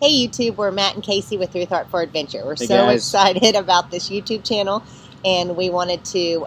Hey YouTube, we're Matt and Casey with Through Thought for Adventure. We're Hey so guys. excited about this YouTube channel, and we wanted to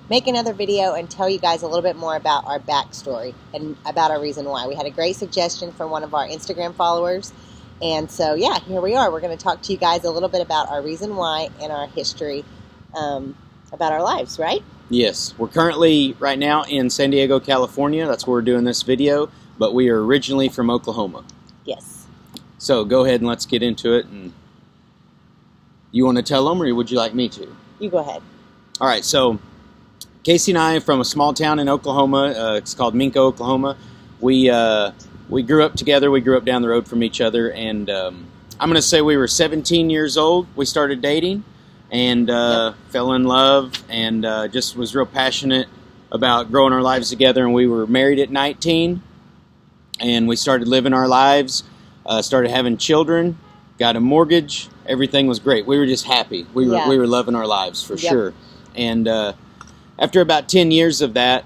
make another video and tell you guys a little bit more about our backstory and about our reason why. We had a great suggestion from one of our Instagram followers, and so yeah, here we are. We're going to talk to you guys a little bit about our reason why and our history about our lives, right? Yes, we're currently right now in San Diego, California. That's where we're doing this video, but we are originally from Oklahoma. Yes. So go ahead and let's get into it. And you want to tell them, or would you like me to? You go ahead. All right, so Casey and I are from a small town in Oklahoma. It's called Minka, Oklahoma. We grew up together. We grew up down the road from each other, and I'm going to say we were 17 years old. We started dating and fell in love, and just was real passionate about growing our lives together. And we were married at 19, and we started living our lives. Started having children, got a mortgage. Everything was great. We were just happy. We were loving our lives for sure. And after about 10 years of that,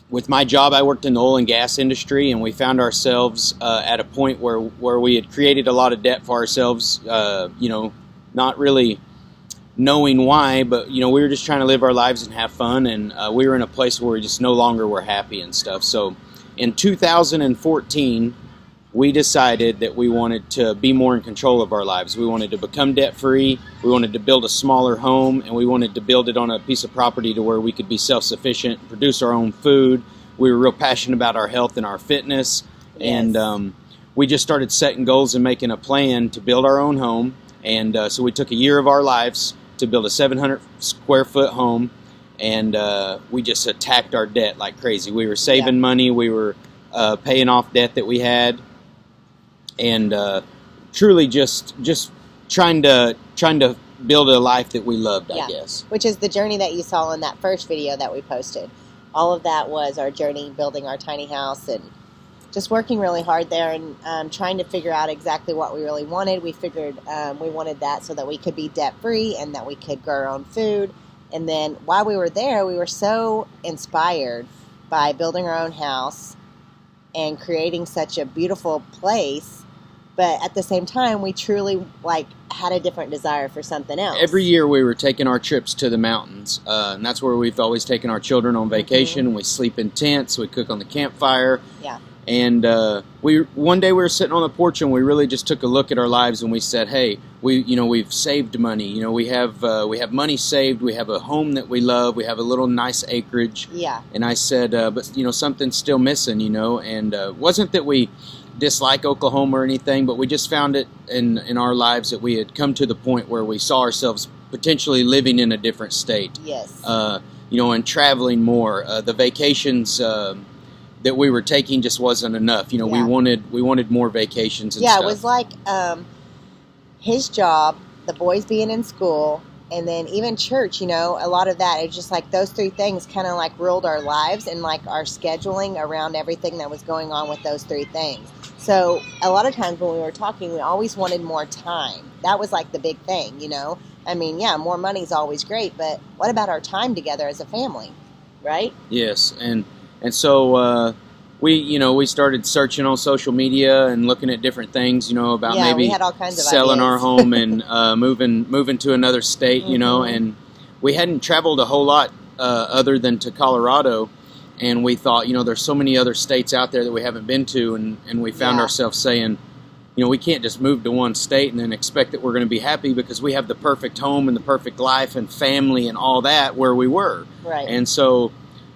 with my job, I worked in the oil and gas industry, and we found ourselves at a point where we had created a lot of debt for ourselves. Not really knowing why, but we were just trying to live our lives and have fun. And we were in a place where we just no longer were happy and stuff. So in 2014. We decided that we wanted to be more in control of our lives. We wanted to become debt-free. We wanted to build a smaller home, and we wanted to build it on a piece of property to where we could be self-sufficient, produce our own food. We were real passionate about our health and our fitness, and we just started setting goals and making a plan to build our own home. And so we took a year of our lives to build a 700-square-foot home, and we just attacked our debt like crazy. We were saving money. We were paying off debt that we had. And truly just trying to build a life that we loved, I guess. Which is the journey that you saw in that first video that we posted. All of that was our journey building our tiny house and just working really hard there and trying to figure out exactly what we really wanted. We figured we wanted that so that we could be debt-free and that we could grow our own food. And then while we were there, we were so inspired by building our own house and creating such a beautiful place. But at the same time, we truly had a different desire for something else. Every year we were taking our trips to the mountains, and that's where we've always taken our children on vacation. We sleep in tents, we cook on the campfire. Yeah. And one day we were sitting on the porch, and we really just took a look at our lives, and we said, "Hey, we've saved money. We have money saved. We have a home that we love. We have a little nice acreage." Yeah. And I said, "But something's still missing, And wasn't that we dislike Oklahoma or anything, but we just found it in our lives that we had come to the point where we saw ourselves potentially living in a different state. Yes. And traveling more. The vacations that we were taking just wasn't enough. We wanted more vacations and stuff. Yeah, it was like his job, the boys being in school, and then even church, a lot of that. It's just like those three things kind of ruled our lives and our scheduling around everything that was going on with those three things. So a lot of times when we were talking, we always wanted more time. That was the big thing, I mean, yeah, more money's always great, but what about our time together as a family, right? Yes, and so we started searching on social media and looking at different things, about maybe we had all kinds of selling ideas. our home and moving to another state, and we hadn't traveled a whole lot other than to Colorado. And we thought, there's so many other states out there that we haven't been to, and we found ourselves saying, we can't just move to one state and then expect that we're going to be happy because we have the perfect home and the perfect life and family and all that where we were. Right. And so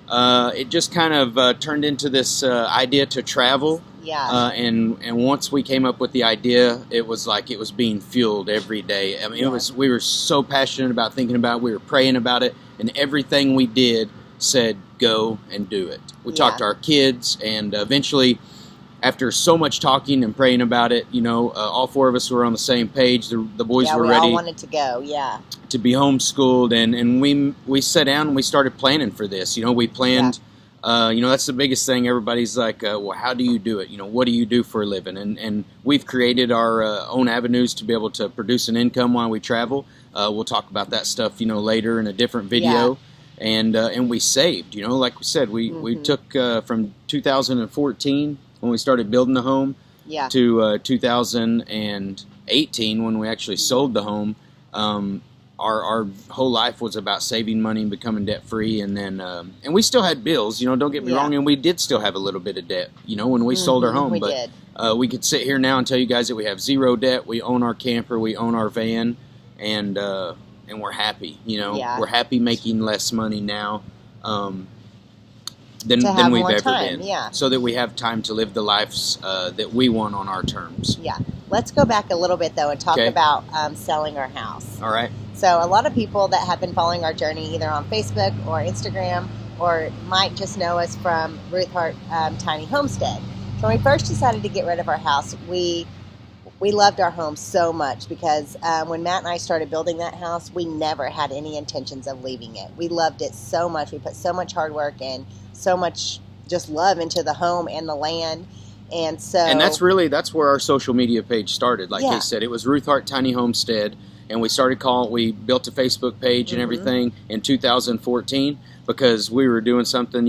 it just kind of turned into this idea to travel. Yeah. And once we came up with the idea, it was like it was being fueled every day. I mean, we were so passionate about thinking about it. We were praying about it, and everything we did said go and do it. We talked to our kids, and eventually, after so much talking and praying about it, all four of us were on the same page. The boys were ready. We all wanted to go. To be homeschooled, and we sat down and we started planning for this. We planned. That's the biggest thing. Everybody's like, well, how do you do it? What do you do for a living? And we've created our own avenues to be able to produce an income while we travel. We'll talk about that stuff, later in a different video. And we saved, like we said, we took from 2014 when we started building the home Yeah. to 2018 when we actually sold the home. Our whole life was about saving money and becoming debt free, and then and we still had bills. Don't get me wrong, and we did still have a little bit of debt. When we sold our home, we but did. We could sit here now and tell you guys that we have zero debt. We own our camper, we own our van, and we're happy. We're happy making less money now than we've ever been. Yeah. So that we have time to live the lives that we want on our terms. Yeah. Let's go back a little bit though and talk about selling our house. All right. So a lot of people that have been following our journey either on Facebook or Instagram or might just know us from Ruth Hart Tiny Homestead. So when we first decided to get rid of our house, we loved our home so much because when Matt and I started building that house, we never had any intentions of leaving it. We loved it so much. We put so much hard work and so much just love into the home and the land. And that's where our social media page started. Like Kay said, it was Ruth Hart Tiny Homestead. And we built a Facebook page and everything in 2014 because we were doing something,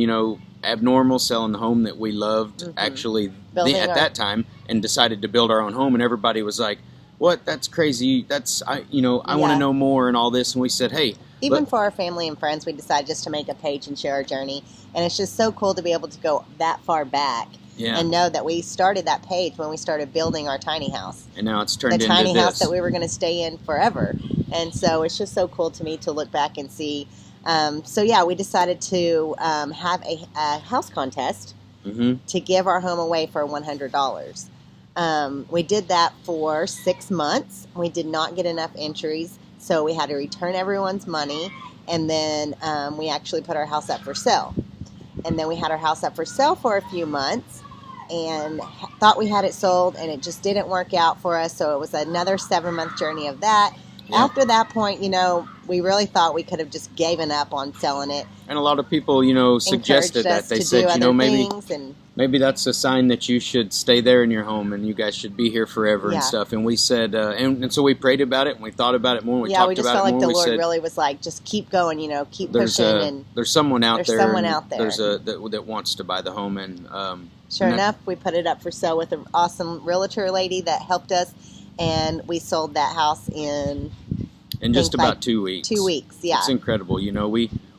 abnormal, selling the home that we loved actually at that time, and decided to build our own home. And everybody was like, what? That's crazy. I want to know more and all this. And we said, hey. Even for our family and friends, we decided just to make a page and share our journey. And it's just so cool to be able to go that far back. Yeah. And know that we started that page when we started building our tiny house. And now it's turned into the tiny house that we were going to stay in forever. And so it's just so cool to me to look back and see. We decided to have a house contest to give our home away for $100. We did that for 6 months. We did not get enough entries, so we had to return everyone's money. And then we actually put our house up for sale. And then we had our house up for sale for a few months and thought we had it sold, and it just didn't work out for us. So it was another 7-month journey of that. Yeah. After that point, we really thought we could have just given up on selling it. And a lot of people, suggested that. They said, maybe that's a sign that you should stay there in your home and you guys should be here forever and stuff. And we said, and so we prayed about it and we thought about it more. We talked we just about felt it like more. the Lord really was like, just keep going, keep pushing. And there's someone out there. There's that wants to buy the home. And sure enough, we put it up for sale with an awesome realtor lady that helped us. And we sold that house in just about 2 weeks. 2 weeks, yeah. It's incredible.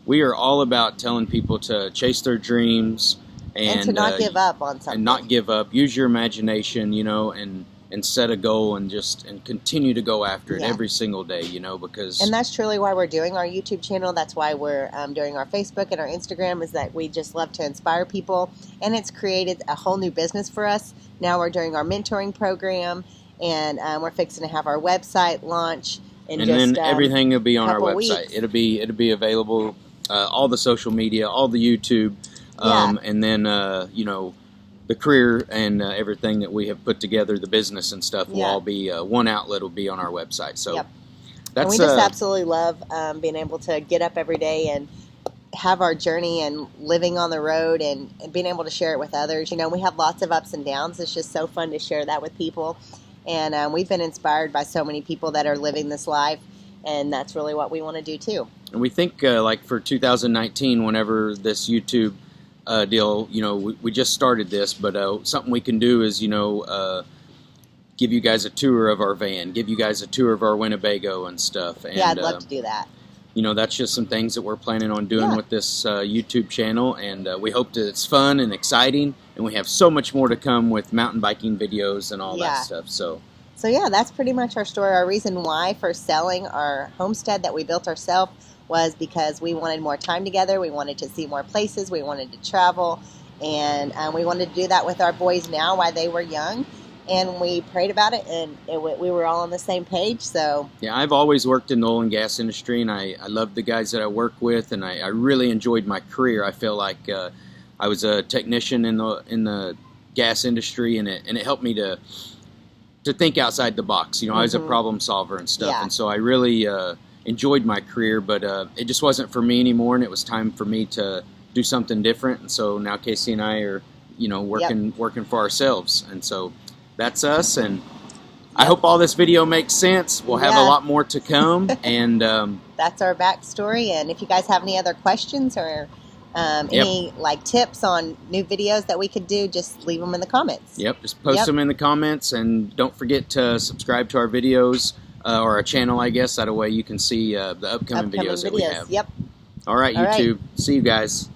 We are all about telling people to chase their dreams and to not give up on something. And not give up. Use your imagination, and set a goal and continue to go after it every single day, because... And that's truly why we're doing our YouTube channel. That's why we're doing our Facebook and our Instagram, is that we just love to inspire people. And it's created a whole new business for us. Now we're doing our mentoring program, and we're fixing to have our website launch. Then everything will be on our website. Weeks. It'll be available, all the social media, all the YouTube, and then the career and everything that we have put together, the business and stuff will all be one outlet will be on our website. So and we just absolutely love being able to get up every day and have our journey and living on the road and being able to share it with others. We have lots of ups and downs. It's just so fun to share that with people. And we've been inspired by so many people that are living this life, and that's really what we want to do too. And we think, for 2019, whenever this YouTube deal, we just started this, but something we can do is, give you guys a tour of our van, give you guys a tour of our Winnebago and stuff. And, I'd love to do that. That's just some things that we're planning on doing with this YouTube channel, and we hope that it's fun and exciting, and we have so much more to come with mountain biking videos and all that stuff. So that's pretty much our story. Our reason why for selling our homestead that we built ourselves was because we wanted more time together, we wanted to see more places, we wanted to travel, and we wanted to do that with our boys now while they were young. And we prayed about it, and we were all on the same page. So yeah, I've always worked in the oil and gas industry, and I love the guys that I work with, and I really enjoyed my career. I feel like I was a technician in the gas industry, and it helped me to think outside the box. I was a problem solver and stuff, and so I really enjoyed my career. But it just wasn't for me anymore, and it was time for me to do something different. And so now Casey and I are working for ourselves, and so. That's us, and I hope all this video makes sense. We'll have a lot more to come, and that's our backstory. And if you guys have any other questions or Any like tips on new videos that we could do, just leave them in the comments. Yep, just post them in the comments, and don't forget to subscribe to our videos or our channel, I guess. That way you can see the upcoming videos that we have. Yep. All right, YouTube. See you guys.